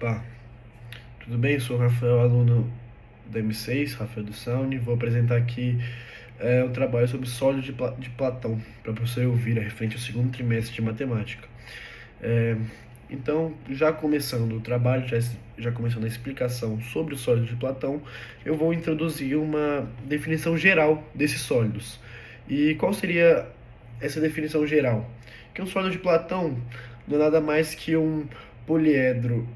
Opa, tudo bem? Eu sou o Rafael, aluno da M6, Rafael do Sauni. Vou apresentar aqui um trabalho sobre sólidos de Platão, para o professor Elvira, referente ao segundo trimestre de matemática. É, então, já começando o trabalho, já começando a explicação sobre os sólidos de Platão, eu vou introduzir uma definição geral desses sólidos. E qual seria essa definição geral? Que um sólido de Platão não é nada mais que um poliedro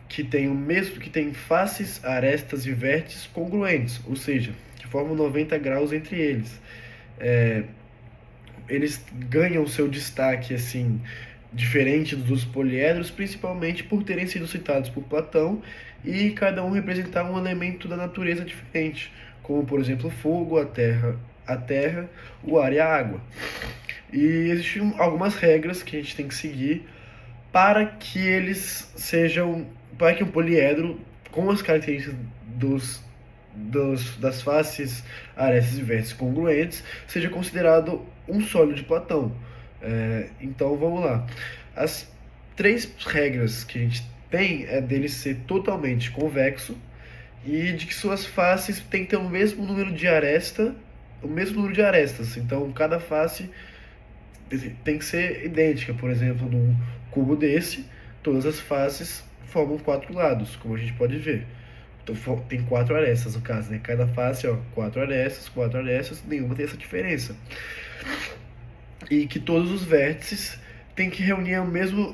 que tem faces, arestas e vértices congruentes, ou seja, que formam 90 graus entre eles. É, eles ganham seu destaque assim diferente dos poliedros, principalmente por terem sido citados por Platão e cada um representar um elemento da natureza diferente, como por exemplo o fogo, a terra, o ar e a água. E existem algumas regras que a gente tem que seguir para que eles sejam, para que um poliedro com as características das faces, arestas e vértices congruentes seja considerado um sólido de Platão. Então vamos lá. As três regras que a gente tem é dele ser totalmente convexo e de que suas faces têm que ter o mesmo número de arestas. Então cada face tem que ser idêntica. Por exemplo, num cubo desse, todas as faces formam quatro lados, como a gente pode ver. Então, tem quatro arestas no caso, né? Cada face, ó, quatro arestas, nenhuma tem essa diferença. E que todos os vértices têm que reunir a mesma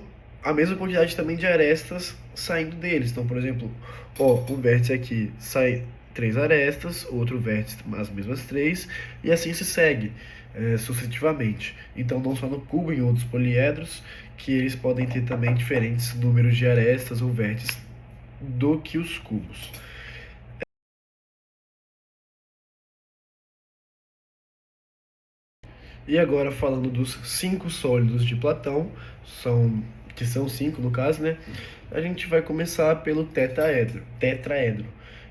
quantidade também de arestas saindo deles. Então, por exemplo, ó, um vértice aqui sai três arestas, outro vértice as mesmas três, e assim se segue sucessivamente. Então, não só no cubo, em outros poliedros, que eles podem ter também diferentes números de arestas ou vértices do que os cubos. E agora falando dos cinco sólidos de Platão, que são cinco no caso, né? A gente vai começar pelo tetraedro,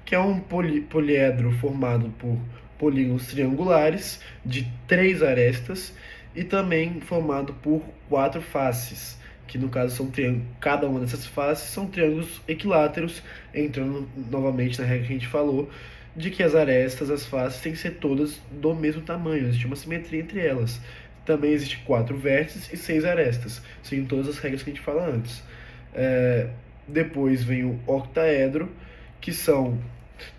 que é um poliedro formado por polígonos triangulares de três arestas e também formado por quatro faces, que no caso são cada uma dessas faces são triângulos equiláteros, entrando novamente na regra que a gente falou, de que as arestas, as faces, têm que ser todas do mesmo tamanho, existe uma simetria entre elas. Também existe quatro vértices e seis arestas, seguindo todas as regras que a gente fala antes. Depois vem o octaedro, que são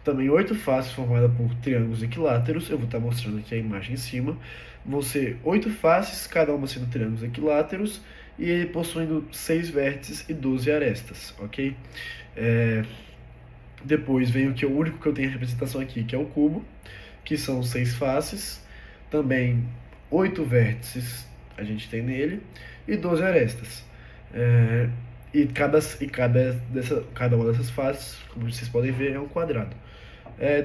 também oito faces formadas por triângulos equiláteros. Eu vou estar mostrando aqui a imagem em cima. Vão ser oito faces, cada uma sendo triângulos equiláteros, e ele possuindo seis vértices e 12 arestas, ok? Depois vem o único que eu tenho a representação aqui, que é o cubo, que são seis faces, também oito vértices a gente tem nele e 12 arestas. Cada uma dessas faces, como vocês podem ver, é um quadrado.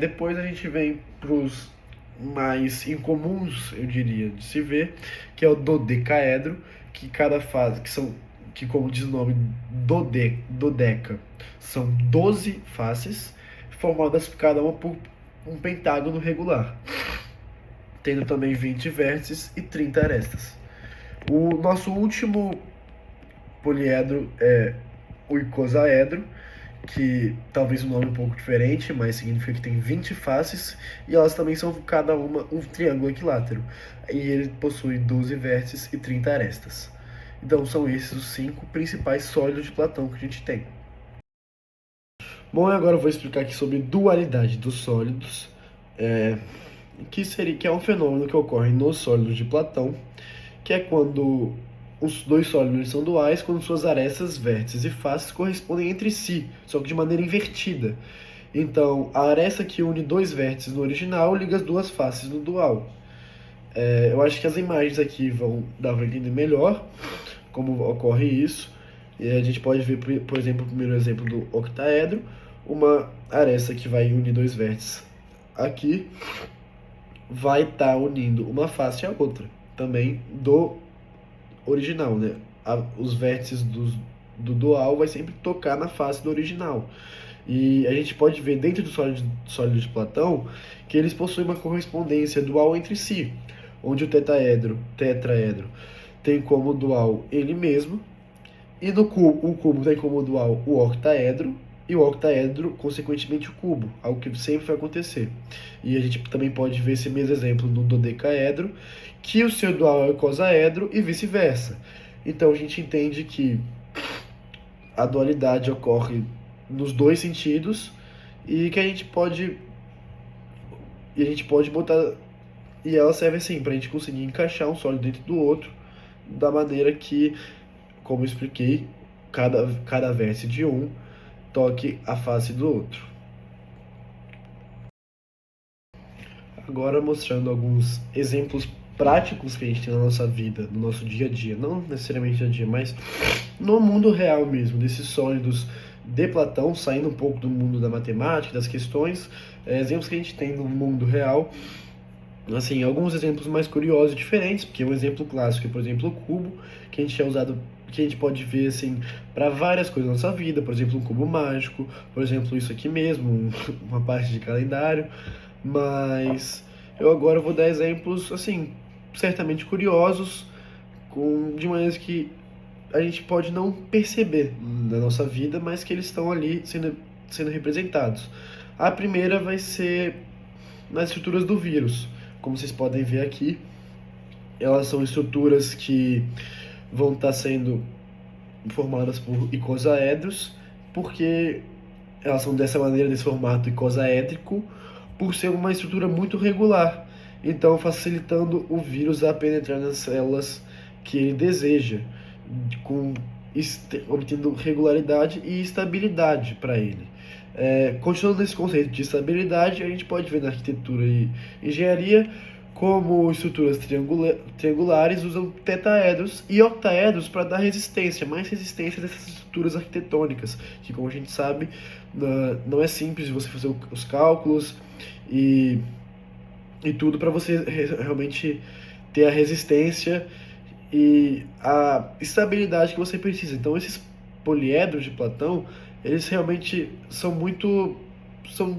Depois a gente vem para os mais incomuns, eu diria, de se ver, que é o dodecaedro, que cada fase, que como diz o nome, dodeca, são 12 faces, formadas cada uma por um pentágono regular, tendo também 20 vértices e 30 arestas. O nosso último poliedro é o icosaedro, que talvez um nome um pouco diferente, mas significa que tem 20 faces, e elas também são cada uma um triângulo equilátero, e ele possui 12 vértices e 30 arestas. Então são esses os cinco principais sólidos de Platão que a gente tem. Bom, agora eu vou explicar aqui sobre dualidade dos sólidos, que é um fenômeno que ocorre nos sólidos de Platão, que é quando os dois sólidos são duais, quando suas arestas, vértices e faces correspondem entre si, só que de maneira invertida. Então, a aresta que une dois vértices no original liga as duas faces no dual. Eu acho que as imagens aqui vão dar para entender melhor como ocorre isso. E a gente pode ver, por exemplo, o primeiro exemplo do octaedro, uma aresta que vai unir dois vértices aqui, vai estar unindo uma face à outra, também do original, né? Os vértices do dual vai sempre tocar na face do original. E a gente pode ver dentro do sólido de Platão que eles possuem uma correspondência dual entre si, onde o tetraedro tem como dual ele mesmo, E no cubo, o cubo tem como dual o octaedro, e o octaedro, consequentemente, o cubo, algo que sempre vai acontecer. E a gente também pode ver esse mesmo exemplo no dodecaedro, que o seu dual é o icosaedro e vice-versa. Então a gente entende que a dualidade ocorre nos dois sentidos e que a gente pode botar, e ela serve assim para a gente conseguir encaixar um sólido dentro do outro da maneira que, como eu expliquei, cada vértice de um toque a face do outro. Agora mostrando alguns exemplos práticos que a gente tem na nossa vida, no nosso dia a dia, não necessariamente dia a dia, mas no mundo real mesmo, desses sólidos de Platão, saindo um pouco do mundo da matemática, das questões, exemplos que a gente tem no mundo real, assim, alguns exemplos mais curiosos e diferentes, porque um exemplo clássico é, por exemplo, o cubo, que a gente é usado, que a gente pode ver assim para várias coisas na nossa vida, por exemplo, um cubo mágico, por exemplo, isso aqui mesmo, uma parte de calendário, mas eu agora vou dar exemplos assim, certamente curiosos, de maneiras que a gente pode não perceber na nossa vida, mas que eles estão ali sendo representados. A primeira vai ser nas estruturas do vírus. Como vocês podem ver aqui, elas são estruturas que vão estar sendo formadas por icosaedros, porque elas são dessa maneira, desse formato icosaédrico, por ser uma estrutura muito regular, então facilitando o vírus a penetrar nas células que ele deseja, com, obtendo regularidade e estabilidade para ele. Continuando nesse conceito de estabilidade, a gente pode ver na arquitetura e engenharia como estruturas triangulares usam tetaedros e octaedros para dar resistência, mais resistência dessas estruturas arquitetônicas, que, como a gente sabe, não é simples de você fazer os cálculos e, e tudo para você realmente ter a resistência e a estabilidade que você precisa. Então, esses poliedros de Platão, eles realmente são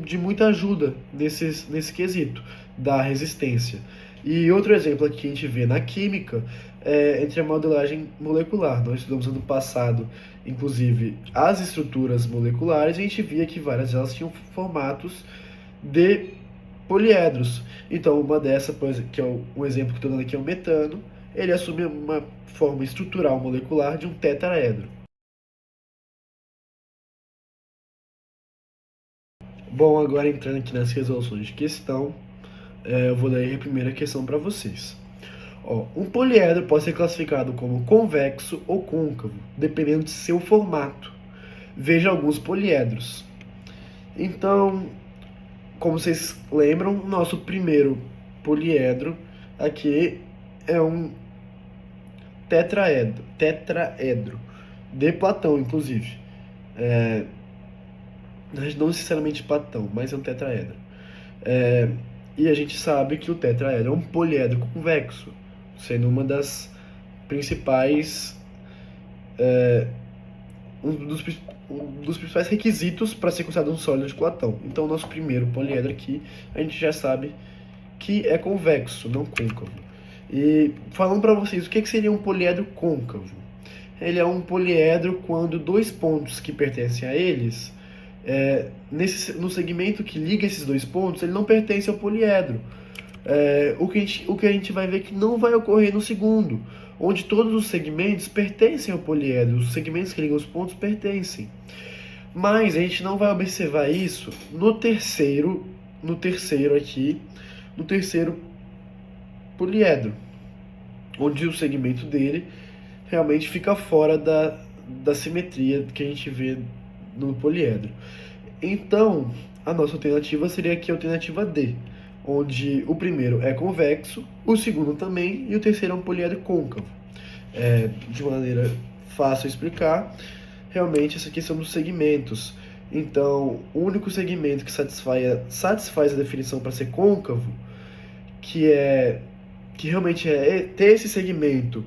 de muita ajuda nesse quesito da resistência. E outro exemplo aqui que a gente vê na química é entre a modelagem molecular. Nós estudamos ano passado, inclusive, as estruturas moleculares, e a gente via que várias delas tinham formatos de poliedros. Então, uma dessas, que é um exemplo que estou dando aqui, é o metano, ele assume uma forma estrutural molecular de um tetraedro. Bom, agora entrando aqui nas resoluções de questão, eu vou ler a primeira questão para vocês. Ó, um poliedro pode ser classificado como convexo ou côncavo, dependendo de seu formato. Veja alguns poliedros. Então, como vocês lembram, nosso primeiro poliedro aqui é um tetraedro, de Platão, inclusive. Não necessariamente Platão, mas é um tetraedro. E a gente sabe que o tetraedro é um poliedro convexo, sendo uma das principais, um dos principais requisitos para ser considerado um sólido de Platão. Então, o nosso primeiro poliedro aqui, a gente já sabe que é convexo, não côncavo. E falando para vocês, o que seria um poliedro côncavo? Ele é um poliedro quando dois pontos que pertencem a eles, no segmento que liga esses dois pontos, ele não pertence ao poliedro. O que a gente vai ver que não vai ocorrer no segundo, onde todos os segmentos pertencem ao poliedro, os segmentos que ligam os pontos pertencem. Mas a gente não vai observar isso no terceiro poliedro, onde o segmento dele realmente fica fora da simetria que a gente vê no poliedro. Então, a nossa alternativa seria aqui a alternativa D, onde o primeiro é convexo, o segundo também, e o terceiro é um poliedro côncavo. De maneira fácil de explicar, realmente essa questão dos segmentos. Então, o único segmento que satisfaz a definição para ser côncavo, que realmente é ter esse segmento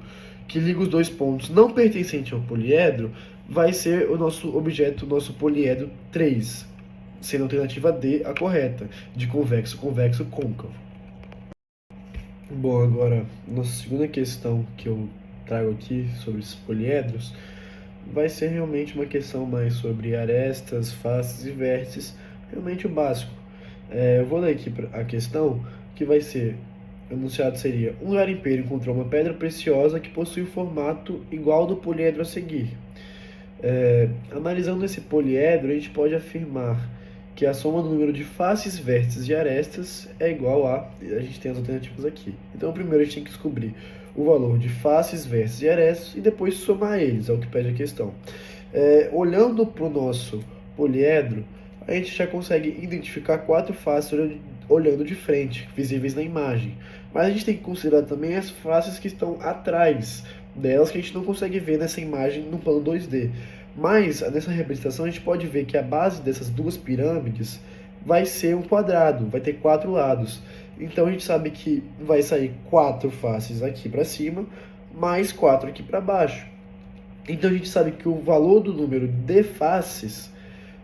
que liga os dois pontos não pertencente ao poliedro, vai ser o nosso objeto, o nosso poliedro 3, sendo a alternativa D a correta, de convexo, convexo, côncavo. Bom, agora, nossa segunda questão que eu trago aqui sobre esses poliedros, vai ser realmente uma questão mais sobre arestas, faces e vértices, realmente o básico. Eu vou ler aqui a questão, que vai ser, o enunciado seria: um garimpeiro encontrou uma pedra preciosa que possui o formato igual ao do poliedro a seguir. Analisando esse poliedro, a gente pode afirmar que a soma do número de faces, vértices e arestas é igual a gente tem as alternativas aqui. Então, primeiro a gente tem que descobrir o valor de faces, vértices e arestas e depois somar eles, é o que pede a questão. Olhando para o nosso poliedro, a gente já consegue identificar 4 faces olhando de frente, visíveis na imagem. Mas a gente tem que considerar também as faces que estão atrás delas, que a gente não consegue ver nessa imagem no plano 2D. Mas nessa representação a gente pode ver que a base dessas duas pirâmides vai ser um quadrado, vai ter 4 lados. Então a gente sabe que vai sair 4 faces aqui para cima, mais 4 aqui para baixo. Então a gente sabe que o valor do número de faces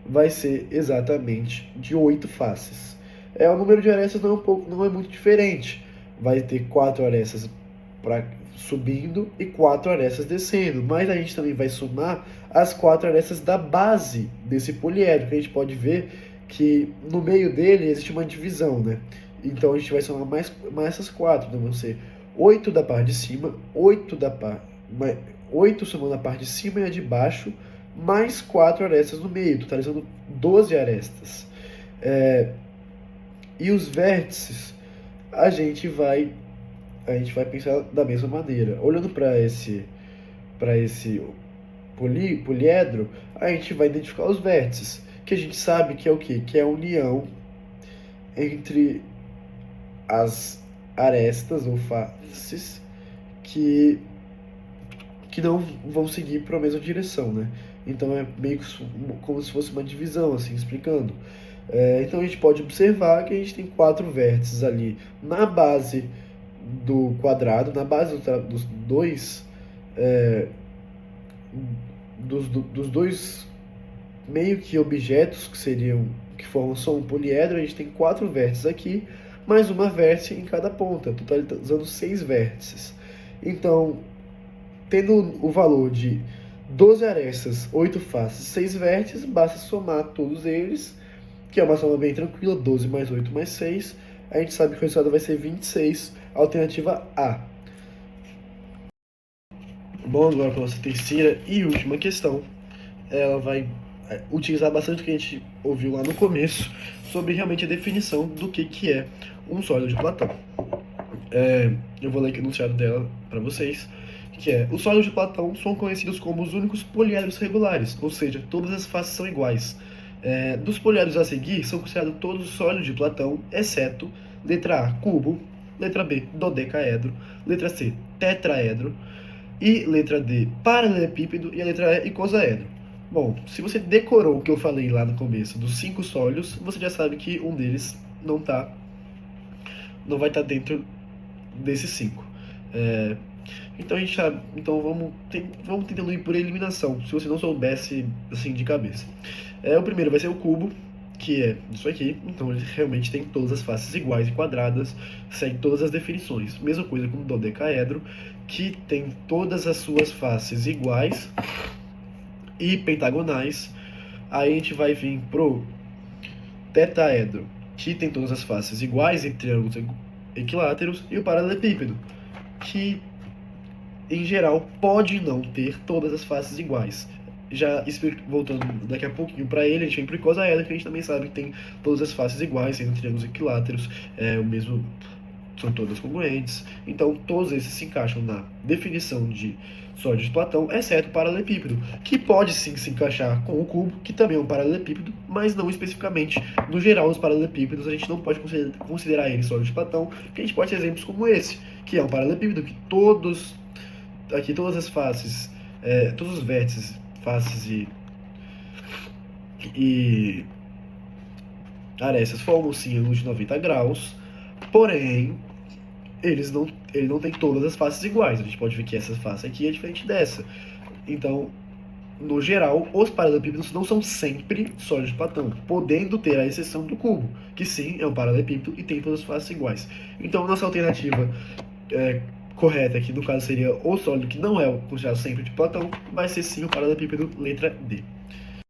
vai ser exatamente de 8 faces. O número de arestas não é muito diferente. Vai ter 4 arestas subindo e 4 arestas descendo. Mas a gente também vai somar as 4 arestas da base desse poliedro, que a gente pode ver que no meio dele existe uma divisão, né? Então a gente vai somar mais essas 4. Então vão ser 8 da parte de cima, 8 somando a parte de cima e a de baixo, mais 4 arestas no meio, totalizando 12 arestas. E os vértices, a gente vai pensar da mesma maneira. Olhando para esse poliedro, a gente vai identificar os vértices, que a gente sabe que é o quê? Que é a união entre as arestas ou faces que não vão seguir para a mesma direção, né? Então é meio que como se fosse uma divisão, assim, explicando. Então a gente pode observar que a gente tem 4 vértices ali na base do quadrado, na base dos dois meio que objetos que formam só um poliedro. A gente tem 4 vértices aqui, mais uma vértice em cada ponta, totalizando 6 vértices. Então, tendo o valor de 12 arestas, 8 faces, 6 vértices, basta somar todos eles, que é uma soma bem tranquila, 12 mais 8 mais 6. A gente sabe que o resultado vai ser 26, alternativa A. Bom, agora para a nossa terceira e última questão, ela vai utilizar bastante o que a gente ouviu lá no começo, sobre realmente a definição do que é um sólido de Platão. Eu vou ler aqui o enunciado dela para vocês, que é: os sólidos de Platão são conhecidos como os únicos poliedros regulares, ou seja, todas as faces são iguais. Dos poliedros a seguir, são considerados todos os sólidos de Platão, exceto letra A, cubo, letra B, dodecaedro, letra C, tetraedro, e letra D, paralelepípedo, e a letra E, icosaedro. Bom, se você decorou o que eu falei lá no começo dos 5 sólidos, você já sabe que um deles não vai estar dentro desses 5. Então a gente sabe, vamos tentando ir por eliminação, se você não soubesse assim de cabeça. O primeiro vai ser o cubo, que é isso aqui. Então ele realmente tem todas as faces iguais e quadradas, segue todas as definições. Mesma coisa com o dodecaedro, que tem todas as suas faces iguais e pentagonais. Aí a gente vai vir pro tetraedro, que tem todas as faces iguais em triângulos equiláteros, e o paralelepípedo, que em geral pode não ter todas as faces iguais. Já voltando daqui a pouquinho para ele, a gente vem pro icosaedro, que a gente também sabe que tem todas as faces iguais, sendo triângulos equiláteros, são todas congruentes. Então todos esses se encaixam na definição de sólido de Platão, exceto o paralelepípedo, que pode sim se encaixar com o cubo, que também é um paralelepípedo, mas não especificamente. No geral, os paralelepípedos a gente não pode considerar eles sólidos de Platão, porque a gente pode ter exemplos como esse, que é um paralelepípedo que todas as faces, todos os vértices, faces e arestas formam sim ângulos de 90 graus, porém ele não tem todas as faces iguais. A gente pode ver que essa face aqui é diferente dessa. Então, no geral, os paralelepípedos não são sempre sólidos de Platão, podendo ter a exceção do cubo, que sim é um paralelepípedo e tem todas as faces iguais. Então, nossa alternativa correta, que no caso seria o sólido que não é considerado sempre de Platão, vai ser sim o paralelepípedo letra D.